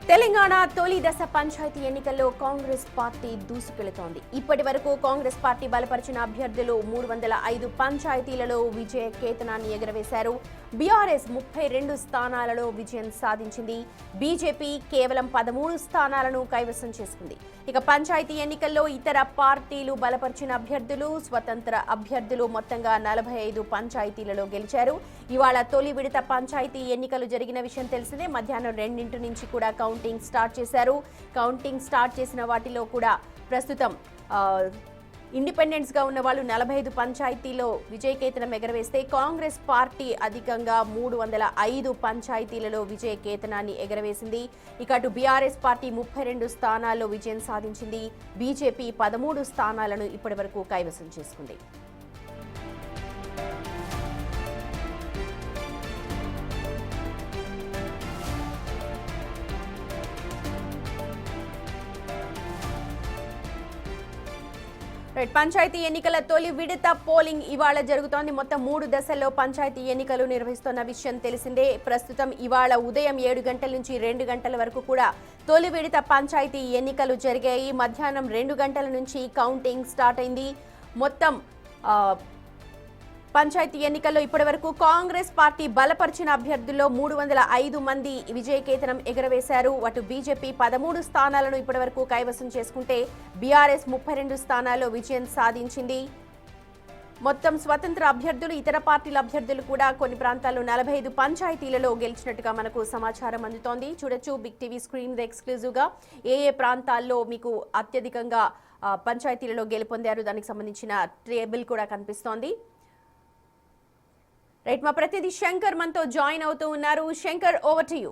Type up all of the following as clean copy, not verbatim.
తెలంగాణ తొలి దశ పంచాయతీ ఎన్నికల్లో కాంగ్రెస్ పార్టీ దూసుకెళుతోంది. ఇప్పటి వరకు కాంగ్రెస్ పార్టీ బలపరిచిన అభ్యర్థులు 305 పంచాయతీలలో విజయ కేతనాన్ని ఎగరవేశారు. బీఆర్ఎస్ 32 స్థానాలలో విజయం సాధించింది. బీజేపీ కేవలం 13 స్థానాలను కైవసం చేసుకుంది. ఇక పంచాయతీ ఎన్నికల్లో ఇతర పార్టీలు బలపరిచిన అభ్యర్థులు, స్వతంత్ర అభ్యర్థులు మొత్తంగా 45 పంచాయతీలలో గెలిచారు. ఇవాళ తొలి విడత పంచాయతీ ఎన్నికలు జరిగిన విషయం తెలిసిందే. మధ్యాహ్నం 2 నుంచి కూడా కౌంటింగ్ స్టార్ట్ చేశారు. కౌంటింగ్ స్టార్ట్ చేసిన వాటిలో కూడా ప్రస్తుతం ఇండిపెండెంట్స్ గా ఉన్న వాళ్ళు 45 పంచాయతీలో విజయకేతనం ఎగరవేస్తే కాంగ్రెస్ పార్టీ అధికంగా 305 పంచాయతీలలో విజయకేతనాన్ని ఎగరవేసింది. ఇక అటు బీఆర్ఎస్ పార్టీ 32 స్థానాల్లో విజయం సాధించింది. బీజేపీ 13 స్థానాలను ఇప్పటివరకు కైవసం చేసుకుంది. పంచాయతీ ఎన్నికల తొలి విడత పోలింగ్ ఇవాళ జరుగుతోంది. మొత్తం 3 దశల్లో పంచాయతీ ఎన్నికలు నిర్వహిస్తున్న విషయం తెలిసిందే. ప్రస్తుతం ఇవాళ ఉదయం 7 గంటల నుంచి 2 గంటల వరకు కూడా తొలి విడత పంచాయతీ ఎన్నికలు జరిగాయి. మధ్యాహ్నం 2 గంటల నుంచి కౌంటింగ్ స్టార్ట్ అయింది. మొత్తం పంచాయతీ ఎన్నికల్లో ఇప్పటి వరకు కాంగ్రెస్ పార్టీ బలపరిచిన అభ్యర్థుల్లో 305 మంది విజయకేతనం ఎగరవేశారు. అటు బీజేపీ 13 స్థానాలను ఇప్పటి వరకు కైవసం చేసుకుంటే బీఆర్ఎస్ 32 స్థానాల్లో విజయం సాధించింది. మొత్తం స్వతంత్ర అభ్యర్థులు, ఇతర పార్టీల అభ్యర్థులు కూడా కొన్ని ప్రాంతాల్లో 45 పంచాయతీలలో గెలిచినట్టుగా మనకు సమాచారం అందుతోంది. చూడొచ్చు బిగ్ టీవీ స్క్రీన్ మీద ఎక్స్క్లూజివ్ గా ఏ ప్రాంతాల్లో మీకు అత్యధికంగా పంచాయతీలలో గెలుపొందారు దానికి సంబంధించిన టేబుల్ కూడా కనిపిస్తోంది. రైట్, మా ప్రతినిధి శంకర్ మనతో జాయిన్ అవుతూ ఉన్నారు. Shankar, over to you.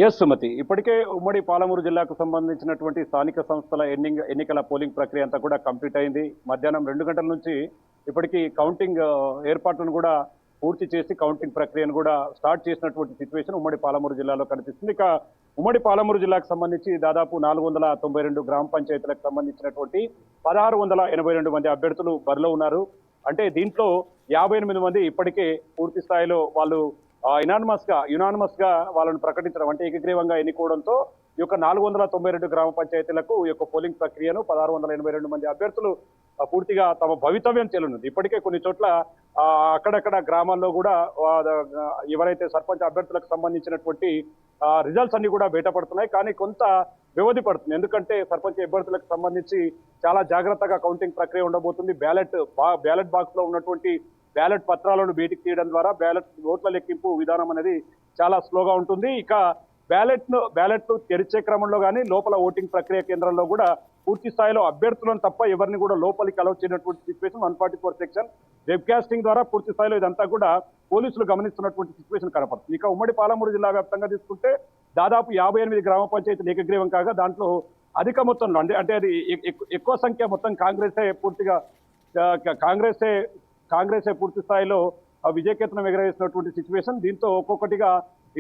Yes Sumathi, ఇప్పటికే ఉమ్మడి పాలమూరు జిల్లాకు సంబంధించినటువంటి స్థానిక సంస్థల ఎన్నికల పోలింగ్ ప్రక్రియ అంతా కూడా కంప్లీట్ అయింది. మధ్యాహ్నం 2 గంటల నుంచి ఇప్పటికీ కౌంటింగ్ ఏర్పాట్లను కూడా పూర్తి చేసి కౌంటింగ్ ప్రక్రియను కూడా స్టార్ట్ చేసినటువంటి సిచ్యువేషన్ ఉమ్మడి పాలమూరు జిల్లాలో కనిపిస్తుంది. ఇక ఉమ్మడి పాలమూరు జిల్లాకు సంబంధించి దాదాపు 492 గ్రామ పంచాయతీలకు సంబంధించినటువంటి 1682 మంది అభ్యర్థులు బరిలో ఉన్నారు. అంటే దీంట్లో 58 మంది ఇప్పటికే పూర్తి స్థాయిలో వాళ్ళు యునానిమస్ గా వాళ్ళని ప్రకటించడం, అంటే ఏకగ్రీవంగా ఎన్నుకోవడంతో ఈ యొక్క 492 గ్రామ పంచాయతీలకు ఈ యొక్క పోలింగ్ ప్రక్రియను 1682 మంది అభ్యర్థులు పూర్తిగా తమ భవితవ్యం చెల్లునుంది. ఇప్పటికే కొన్ని చోట్ల అక్కడక్కడ గ్రామాల్లో కూడా ఎవరైతే సర్పంచ్ అభ్యర్థులకు సంబంధించినటువంటి రిజల్ట్స్ అన్ని కూడా బయటపడుతున్నాయి. కానీ కొంత వ్యవధి పడుతుంది. ఎందుకంటే సర్పంచ్ అభ్యర్థులకు సంబంధించి చాలా జాగ్రత్తగా కౌంటింగ్ ప్రక్రియ ఉండబోతుంది. బ్యాలెట్ బాక్స్ లో ఉన్నటువంటి బ్యాలెట్ పత్రాలను బయటికి తీయడం ద్వారా ఓట్ల లెక్కింపు విధానం అనేది చాలా స్లోగా ఉంటుంది. ఇక బ్యాలెట్ తెరిచే క్రమంలో కానీ లోపల ఓటింగ్ ప్రక్రియ కేంద్రంలో కూడా పూర్తి స్థాయిలో అభ్యర్థులను తప్ప ఎవరిని కూడా లోపలికి అలౌ చేయనటువంటి సిచ్యువేషన్ 144 సెక్షన్ వెబ్కాస్టింగ్ ద్వారా పూర్తి స్థాయిలో ఇదంతా కూడా పోలీసులు గమనిస్తున్నటువంటి సిచ్యువేషన్ కనపడుతుంది. ఇక ఉమ్మడి పాలమూరు జిల్లా వ్యాప్తంగా తీసుకుంటే దాదాపు 58 గ్రామ పంచాయతీలు ఏకగ్రీవం కాగా దాంట్లో అధిక మొత్తంలో అంటే అది ఎక్కువ సంఖ్య మొత్తం కాంగ్రెసే పూర్తి స్థాయిలో విజయకేతనం ఎగరవేసినటువంటి సిచ్యువేషన్. దీంతో ఒక్కొక్కటిగా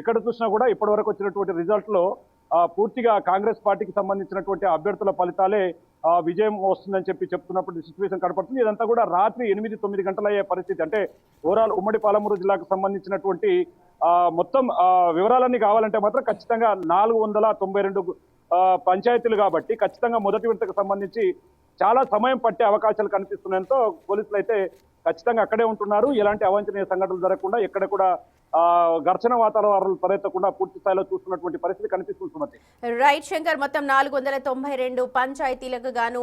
ఇక్కడ చూసినా కూడా ఇప్పటి వరకు వచ్చినటువంటి రిజల్ట్ లో పూర్తిగా కాంగ్రెస్ పార్టీకి సంబంధించినటువంటి అభ్యర్థుల ఫలితాలే విజయం వస్తుందని చెప్తున్నప్పుడు సిచ్యువేషన్ కనపడుతుంది. ఇదంతా కూడా రాత్రి 8-9 గంటలు అయ్యే పరిస్థితి. అంటే ఓవరాల్ ఉమ్మడి పాలమూరు జిల్లాకు సంబంధించినటువంటి మొత్తం వివరాలన్నీ కావాలంటే మాత్రం ఖచ్చితంగా 492 పంచాయతీలు కాబట్టి ఖచ్చితంగా మొదటి విడతకు సంబంధించి చాలా సమయం పట్టే అవకాశాలు కనిపిస్తున్నాయంతో పోలీసులు అయితే ఖచ్చితంగా అక్కడే ఉంటున్నారు. ఎలాంటి అవాంఛనీయ సంఘటనలు జరగకుండా ఎక్కడ కూడా ఘర్షణ వాతావరణాలు తలెత్తకుండా పూర్తి స్థాయిలో చూస్తున్నటువంటి పరిస్థితి కనిపిస్తుంది. రైట్ శంకర్, మొత్తం 492 పంచాయతీలకు గాను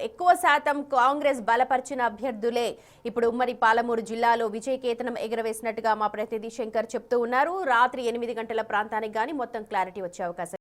ఎక్కువ శాతం కాంగ్రెస్ బలపరిచిన అభ్యర్థులే ఇప్పుడు ఉమ్మడి పాలమూరు జిల్లాలో విజయకేతనం ఎగరవేసినట్టుగా మా ప్రతినిధి శంకర్ చెప్తూ ఉన్నారు. రాత్రి 8 గంటల ప్రాంతానికి గానీ మొత్తం క్లారిటీ వచ్చే అవకాశం